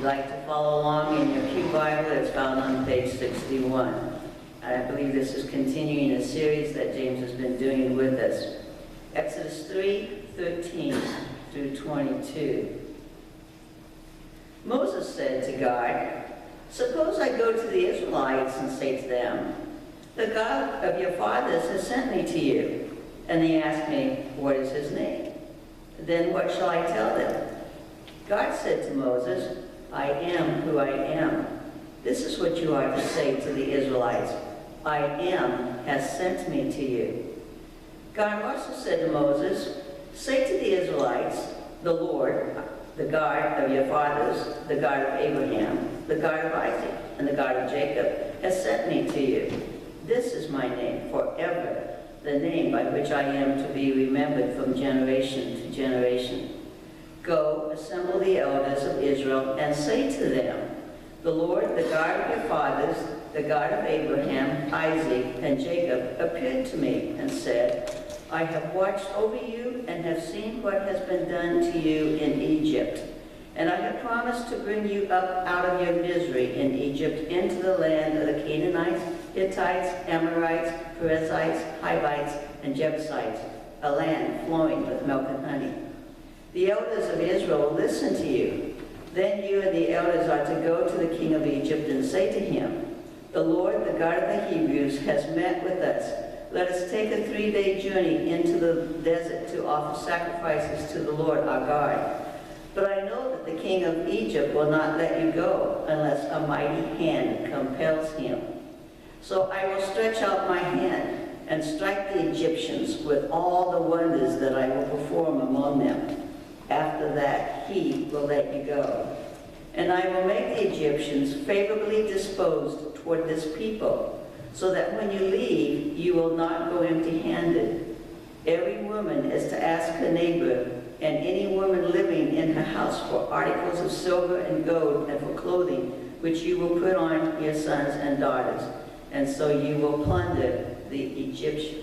you'd like to follow along in your Pew Bible, it's found on page 61. I believe this is continuing a series that James has been doing with us. Exodus 3:13 through 22. Moses said to God, "Suppose I go to the Israelites and say to them, 'The God of your fathers has sent me to you.' And they ask me, 'What is his name?' Then what shall I tell them?" God said to Moses, "I am who I am. This is what you are to say to the Israelites. I am has sent me to you." God also said to Moses, "Say to the Israelites, 'The Lord, the God of your fathers, the God of Abraham, the God of Isaac, and the God of Jacob, has sent me to you. This is my name forever, the name by which I am to be remembered from generation to generation. Go, assemble the elders of Israel, and say to them, 'The Lord, the God of your fathers, the God of Abraham, Isaac, and Jacob, appeared to me and said, I have watched over you and have seen what has been done to you in Egypt. And I have promised to bring you up out of your misery in Egypt into the land of the Canaanites, Hittites, Amorites, Perizzites, Hivites, and Jebusites, a land flowing with milk and honey. The elders of Israel will listen to you. Then you and the elders are to go to the king of Egypt and say to him, 'The Lord, the God of the Hebrews, has met with us. Let us take a 3-day journey into the desert to offer sacrifices to the Lord our God. But I know that the king of Egypt will not let you go unless a mighty hand compels him. So I will stretch out my hand and strike the Egyptians with all the wonders that I will perform among them. After that, he will let you go. And I will make the Egyptians favorably disposed toward this people, so that when you leave, you will not go empty-handed. Every woman is to ask her neighbor, and any woman living in her house for articles of silver and gold and for clothing, which you will put on your sons and daughters. And so you will plunder the Egyptians."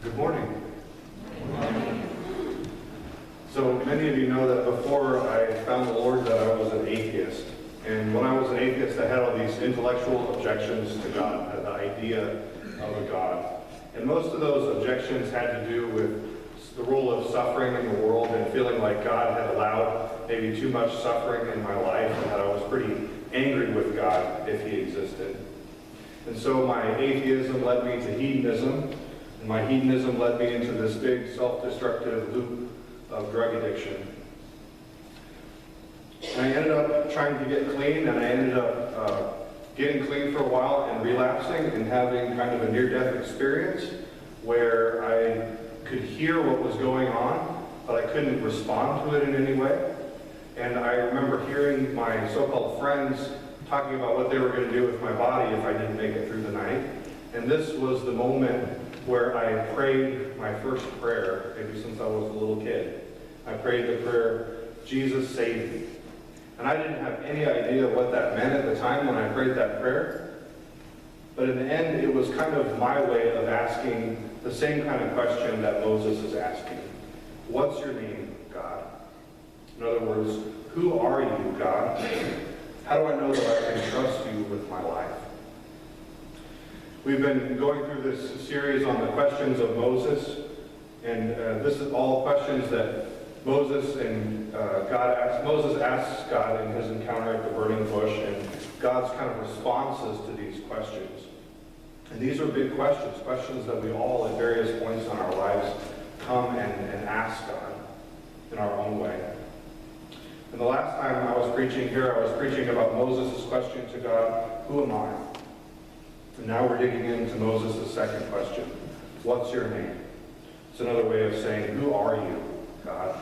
Good morning. So many of you know that before I found the Lord that I was an atheist. And when I was an atheist, I had all these intellectual objections to God, the idea of a God. And most of those objections had to do with the role of suffering in the world and feeling like God had allowed maybe too much suffering in my life and that I was pretty angry with God if he existed. And so my atheism led me to hedonism. And my hedonism led me into this big self-destructive loop of drug addiction. And I ended up trying to get clean, and I ended up getting clean for a while and relapsing and having kind of a near-death experience where I could hear what was going on, but I couldn't respond to it in any way. And I remember hearing my so-called friends talking about what they were going to do with my body if I didn't make it through the night. And this was the moment where I prayed my first prayer, maybe since I was a little kid. I prayed the prayer, "Jesus, save me." And I didn't have any idea what that meant at the time when I prayed that prayer. But in the end, it was kind of my way of asking the same kind of question that Moses is asking. What's your name, God? In other words, who are you, God? How do I know that I can trust you with my life? We've been going through this series on the questions of Moses, and this is all questions that Moses asks God in his encounter at the burning bush, and God's kind of responses to these questions. And these are big questions, questions that we all at various points in our lives come and ask God in our own way. And the last time I was preaching here, I was preaching about Moses' question to God, "Who am I?" And now we're digging into Moses' second question, "What's your name?" It's another way of saying, "Who are you, God?"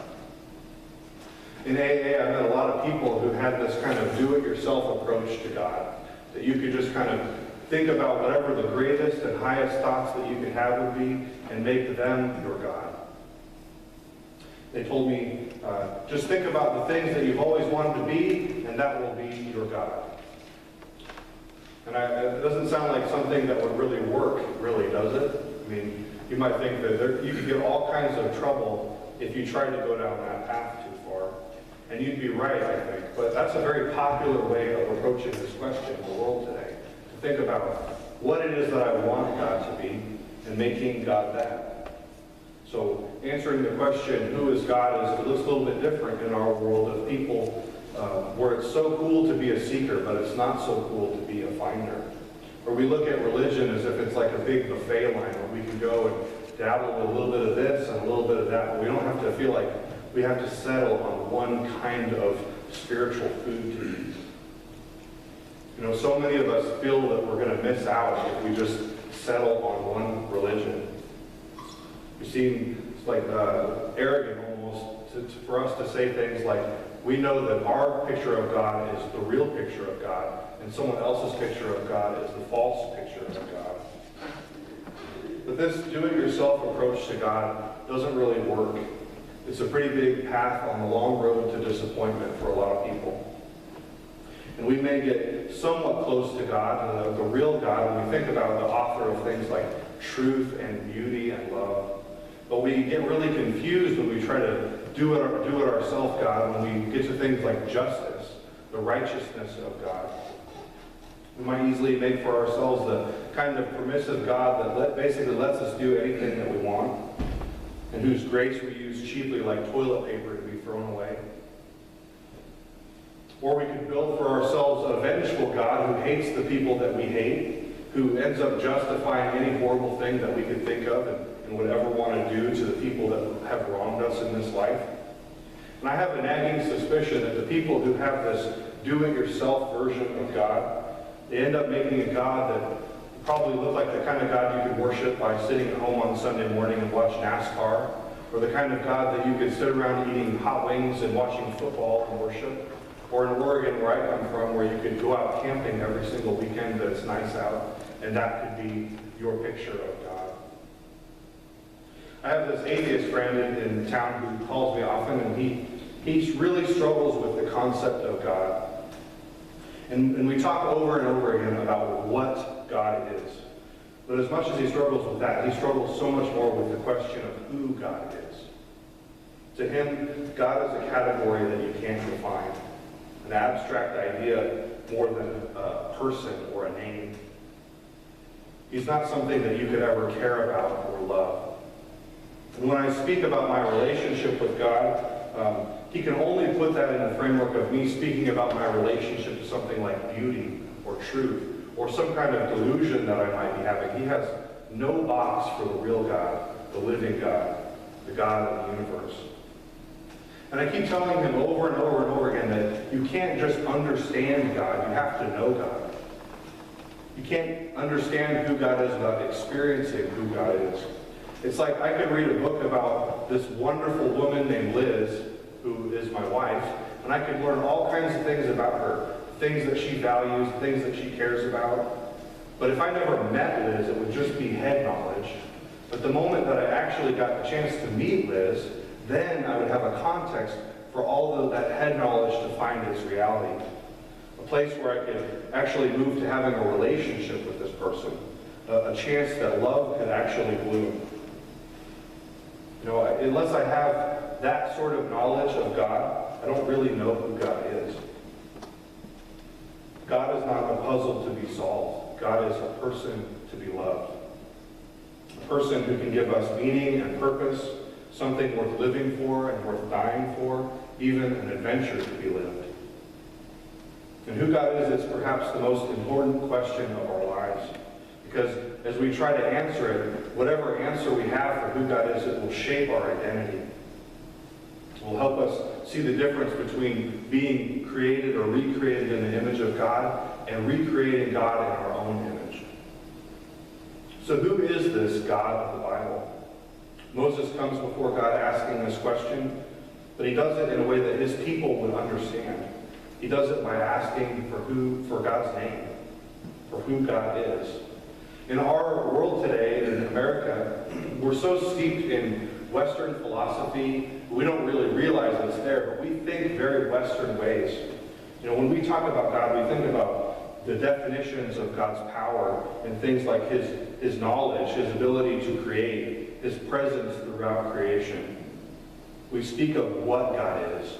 In AA, I've met a lot of people who had this kind of do-it-yourself approach to God, that you could just kind of think about whatever the greatest and highest thoughts that you could have would be and make them your God. They told me, just think about the things that you've always wanted to be, and that will be your God. And it doesn't sound like something that would really work, really, does it? I mean, you might think that you could get all kinds of trouble if you tried to go down that path too far. And you'd be right, I think. But that's a very popular way of approaching this question in the world today. To think about what it is that I want God to be and making God that. So answering the question, who is God, looks a little bit different in our world of people where it's so cool to be a seeker, but it's not so cool to be a finder. Or we look at religion as if it's like a big buffet line where we can go and dabble with a little bit of this and a little bit of that, but we don't have to feel like we have to settle on one kind of spiritual food to eat. You know, so many of us feel that we're going to miss out if we just settle on one religion. You seem like arrogant almost for us to say things like, we know that our picture of God is the real picture of God, and someone else's picture of God is the false picture of God. But this do-it-yourself approach to God doesn't really work. It's a pretty big path on the long road to disappointment for a lot of people. And we may get somewhat close to God, the real God, when we think about the author of things like truth and beauty and love. But we get really confused when we try to do it ourselves, God, when we get to things like justice, the righteousness of God. We might easily make for ourselves the kind of permissive God that basically lets us do anything that we want, and whose grace we use cheaply like toilet paper to be thrown away. Or we could build for ourselves a vengeful God who hates the people that we hate, who ends up justifying any horrible thing that we could think of and would ever want to do to the people that have wronged us in this life. And I have a nagging suspicion that the people who have this do-it-yourself version of God, they end up making a God that probably look like the kind of God you could worship by sitting at home on Sunday morning and watch NASCAR, or the kind of God that you could sit around eating hot wings and watching football and worship, or in Oregon, where I come from, where you could go out camping every single weekend that it's nice out, and that could be your picture of God. I have this atheist friend in town who calls me often, and he really struggles with the concept of God. And we talk over and over again about what God is. But as much as he struggles with that, he struggles so much more with the question of who God is. To him, God is a category that you can't define, an abstract idea more than a person or a name. He's not something that you could ever care about or love. And when I speak about my relationship with God, he can only put that in the framework of me speaking about my relationship to something like beauty or truth or some kind of delusion that I might be having. He has no box for the real God, the living God, the God of the universe. And I keep telling him over and over and over again that you can't just understand God, you have to know God. You can't understand who God is without experiencing who God is. It's like I could read a book about this wonderful woman named Liz, who is my wife, and I could learn all kinds of things about her, things that she values, things that she cares about. But if I never met Liz, it would just be head knowledge. But the moment that I actually got the chance to meet Liz, then I would have a context for all of that head knowledge to find its reality. A place where I could actually move to having a relationship with this person, a chance that love could actually bloom. You know, unless I have that sort of knowledge of God, I don't really know who God is. God is not a puzzle to be solved. God is a person to be loved. A person who can give us meaning and purpose, something worth living for and worth dying for, even an adventure to be lived. And who God is perhaps the most important question of our lives. Because as we try to answer it, whatever answer we have for who God is, it will shape our identity. It will help us see the difference between being created or recreated in the image of God and recreating God in our own image. So who is this God of the Bible? Moses comes before God asking this question, but he does it in a way that his people would understand. He does it by asking for God's name, for who God is. In our world today, in America, we're so steeped in Western philosophy. We don't really realize it's there, but we think very Western ways. You know, when we talk about God, we think about the definitions of God's power and things like his knowledge, his ability to create, his presence throughout creation. We speak of what God is,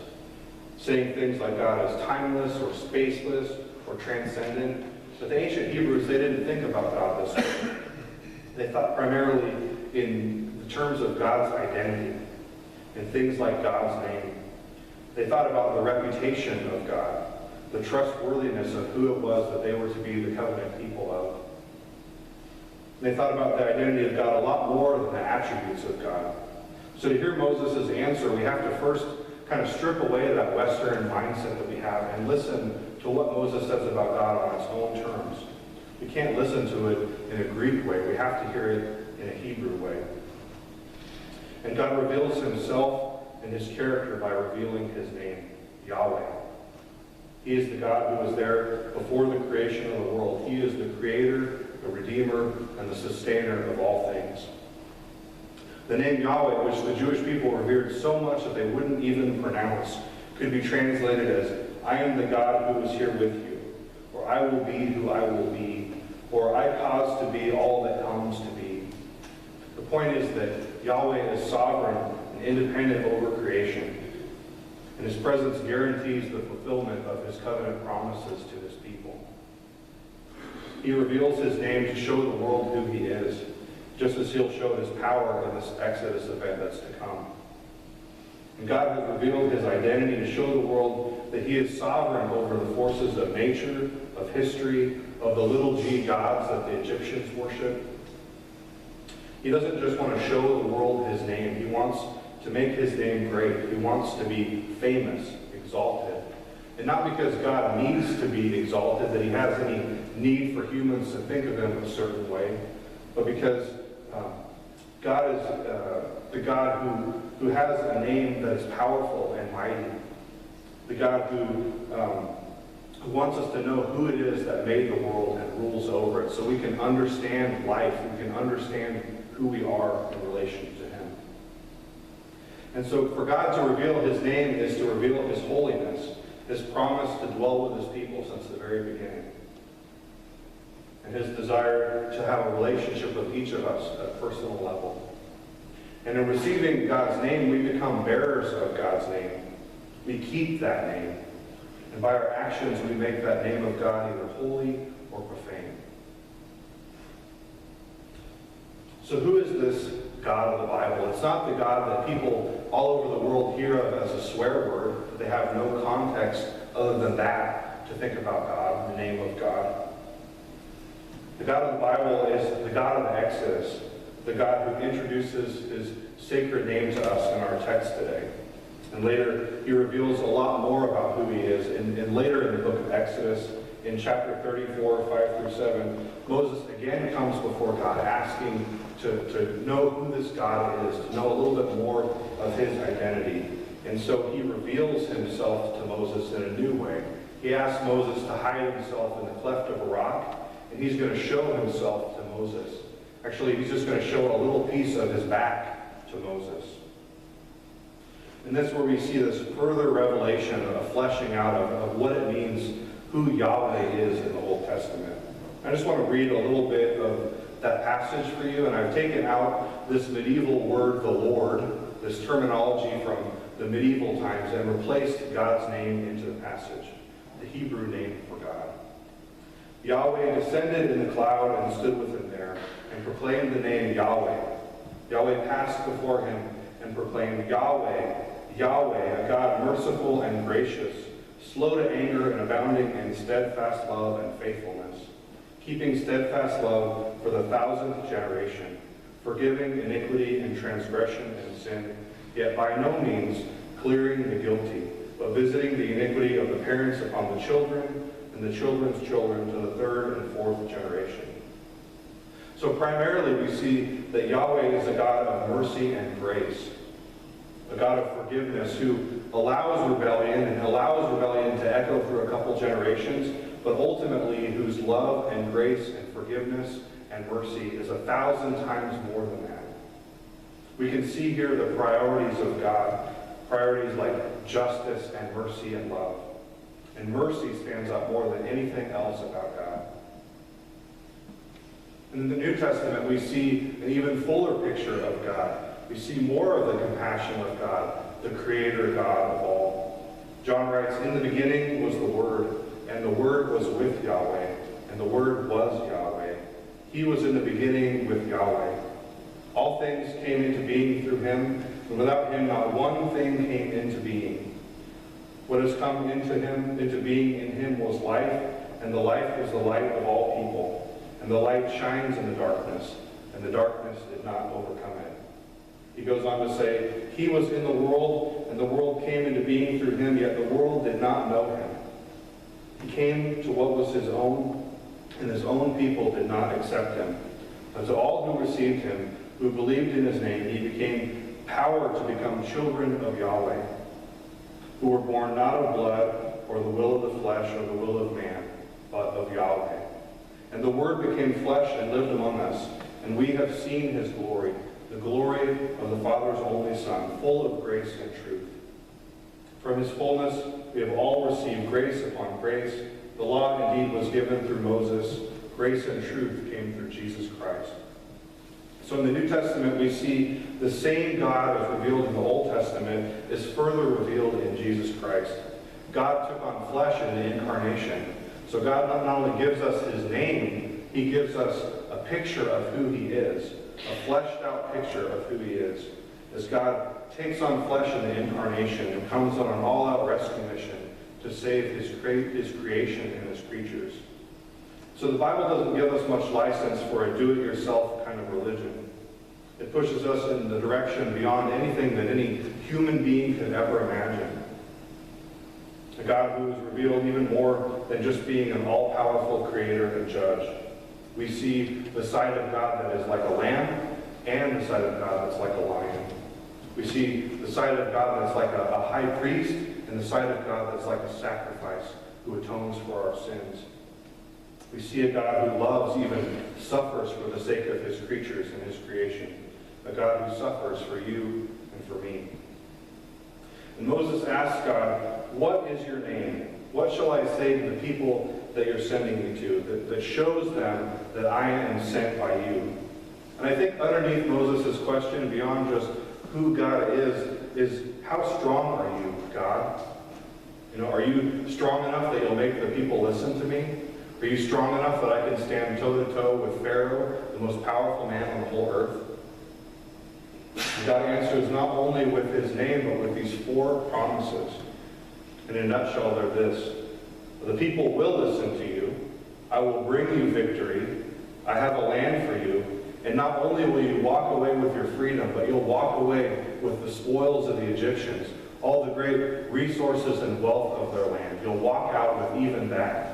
saying things like God is timeless or spaceless or transcendent. But the ancient Hebrews, they didn't think about God this way. They thought primarily in the terms of God's identity and things like God's name. They thought about the reputation of God, the trustworthiness of who it was that they were to be the covenant people of. They thought about the identity of God a lot more than the attributes of God. So to hear Moses' answer, we have to first kind of strip away that Western mindset that we have and listen to what Moses says about God on its own terms. We can't listen to it in a Greek way. We have to hear it in a Hebrew way. And God reveals himself and his character by revealing his name, Yahweh. He is the God who was there before the creation of the world. He is the creator, the redeemer, and the sustainer of all things. The name Yahweh, which the Jewish people revered so much that they wouldn't even pronounce, could be translated as, I am the God who is here with you, or I will be who I will be, or I cause to be all that comes to be. The point is that Yahweh is sovereign and independent over creation, and his presence guarantees the fulfillment of his covenant promises to his people. He reveals his name to show the world who he is, just as he'll show his power in this Exodus event that's to come. And God has revealed his identity to show the world that he is sovereign over the forces of nature, of history, of the little g gods that the Egyptians worship. He doesn't just want to show the world his name. He wants to make his name great. He wants to be famous, exalted. And not because God needs to be exalted, that he has any need for humans to think of him a certain way, but because God is the God who has a name that is powerful and mighty. The God who wants us to know who it is that made the world and rules over it, so we can understand life, we can understand who we are in relation to him. And so for God to reveal his name is to reveal his holiness, his promise to dwell with his people since the very beginning, and his desire to have a relationship with each of us at a personal level. And in receiving God's name, we become bearers of God's name. We keep that name. And by our actions, we make that name of God either holy or profane. So who is this God of the Bible? It's not the God that people all over the world hear of as a swear word. They have no context other than that to think about God, the name of God. The God of the Bible is the God of the Exodus, the God who introduces his sacred name to us in our text today. And later, he reveals a lot more about who he is. And later in the book of Exodus, in chapter 34, 5 through 7, Moses again comes before God asking to know who this God is, to know a little bit more of his identity. And so he reveals himself to Moses in a new way. He asks Moses to hide himself in the cleft of a rock, and he's going to show himself to Moses. Actually, he's just going to show a little piece of his back to Moses. And that's where we see this further revelation, a fleshing out of what it means, who Yahweh is in the Old Testament. I just want to read a little bit of that passage for you, and I've taken out this medieval word, the Lord, this terminology from the medieval times, and replaced God's name into the passage, the Hebrew name for God. Yahweh descended in the cloud and stood with him there, and proclaimed the name Yahweh. Yahweh passed before him and proclaimed, Yahweh, Yahweh, a God merciful and gracious, slow to anger and abounding in steadfast love and faithfulness, keeping steadfast love for the 1,000th generation, forgiving iniquity and transgression and sin, yet by no means clearing the guilty, but visiting the iniquity of the parents upon the children and the children's children to the 3rd and 4th generation. So primarily we see that Yahweh is a God of mercy and grace, a God of forgiveness who allows rebellion and allows rebellion to echo through a couple generations, but ultimately whose love and grace and forgiveness and mercy is 1,000 times more than that. We can see here the priorities of God, priorities like justice and mercy and love. And mercy stands up more than anything else about God. In the New Testament, we see an even fuller picture of God. We see more of the compassion of God, the Creator God of all. John writes, "In the beginning was the Word, and the Word was with Yahweh, and the Word was Yahweh. He was in the beginning with Yahweh. All things came into being through him, and without him not one thing came into being. What has come into being in him was life, and the life was the light of all people. And the light shines in the darkness, and the darkness did not overcome it." He goes on to say, "He was in the world, and the world came into being through him, yet the world did not know him. He came to what was his own, and his own people did not accept him. But to all who received him, who believed in his name, he became power to become children of Yahweh, who were born not of blood, or the will of the flesh, or the will of man, but of Yahweh. And the Word became flesh and lived among us, and we have seen his glory, the glory of the Father's only Son, full of grace and truth. From his fullness we have all received grace upon grace. The law indeed was given through Moses. Grace and truth came through Jesus Christ." So in the New Testament, we see the same God as revealed in the Old Testament is further revealed in Jesus Christ. God took on flesh in the incarnation. So God not only gives us his name, he gives us a picture of who he is, a fleshed out picture of who he is. As God takes on flesh in the incarnation and comes on an all-out rescue mission to save his creation and his creatures. So the Bible doesn't give us much license for a do-it-yourself kind of religion. It pushes us in the direction beyond anything that any human being could ever imagine. A God who is revealed even more than just being an all-powerful creator and judge. We see the side of God that is like a lamb and the side of God that's like a lion. We see the side of God that's like a high priest and the side of God that's like a sacrifice who atones for our sins. We see a God who loves, even suffers for the sake of his creatures and his creation. A God who suffers for you and for me. And Moses asked God, "What is your name? What shall I say to the people that you're sending me to, that shows them that I am sent by you?" And I think underneath Moses' question, beyond just who God is how strong are you, God? Are you strong enough that you'll make the people listen to me? Are you strong enough that I can stand toe-to-toe with Pharaoh, the most powerful man on the whole earth? And God answers not only with his name, but with these 4 promises. In a nutshell, they're this. The people will listen to you. I will bring you victory. I have a land for you. And not only will you walk away with your freedom, but you'll walk away with the spoils of the Egyptians, all the great resources and wealth of their land. You'll walk out with even that.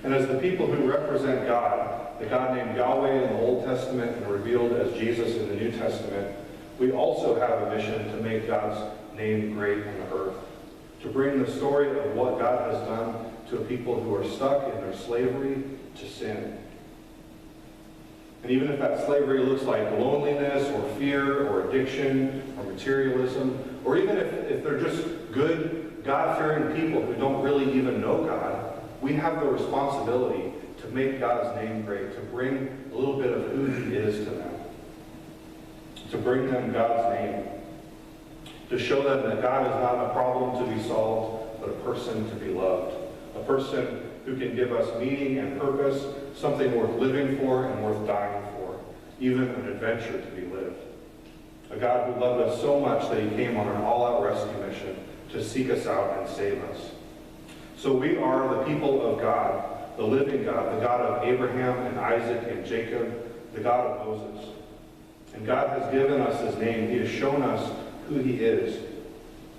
And as the people who represent God, the God named Yahweh in the Old Testament and revealed as Jesus in the New Testament, we also have a mission to make God's name great in the earth, to bring the story of what God has done to a people who are stuck in their slavery to sin. And even if that slavery looks like loneliness or fear or addiction or materialism, or even if they're just good, God-fearing people who don't really even know God, we have the responsibility to make God's name great, to bring a little bit of who he is to them, to bring them God's name, to show them that God is not a problem to be solved, but a person to be loved, a person who can give us meaning and purpose, something worth living for and worth dying for, even an adventure to be lived. A God who loved us so much that he came on an all-out rescue mission to seek us out and save us. So we are the people of God, the living God, the God of Abraham and Isaac and Jacob, the God of Moses. And God has given us his name. He has shown us who he is.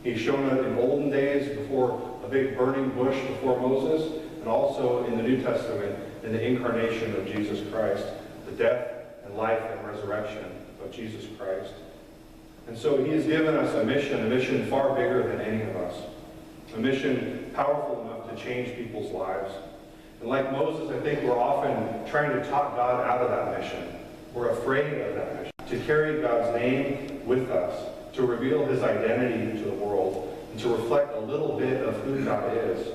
He's shown it in olden days before a big burning bush before Moses, and also in the New Testament in the incarnation of Jesus Christ, the death and life and resurrection of Jesus Christ. And so he has given us a mission far bigger than any of us, a mission powerful enough to change people's lives. And like Moses, I think we're often trying to talk God out of that mission. We're afraid of that mission. To carry carry God's name with us, to reveal his identity to the world, and to reflect a little bit of who God is.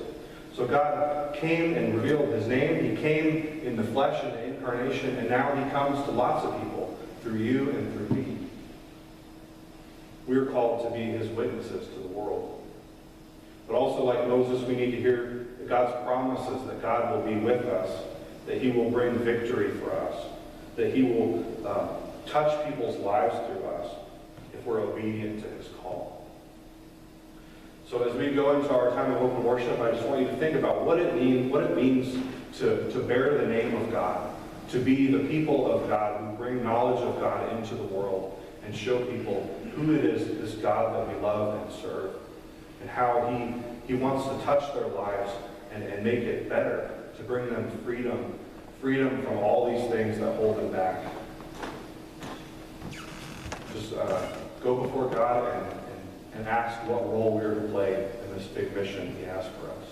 So God came and revealed his name. He came in the flesh in the incarnation, and now he comes to lots of people through you and through me. We are called to be his witnesses to the world. But also, like Moses, we need to hear God's promises that God will be with us, that he will bring victory for us, that he will touch people's lives through us if we're obedient to his call. So as we go into our time of open worship, I just want you to think about what it means to bear the name of God, to be the people of God who bring knowledge of God into the world and show people who it is, this God that we love and serve, and how he wants to touch their lives and make it better, to bring them freedom from all these things that hold them back. Just go before God and ask what role we're to play in this big mission he has for us.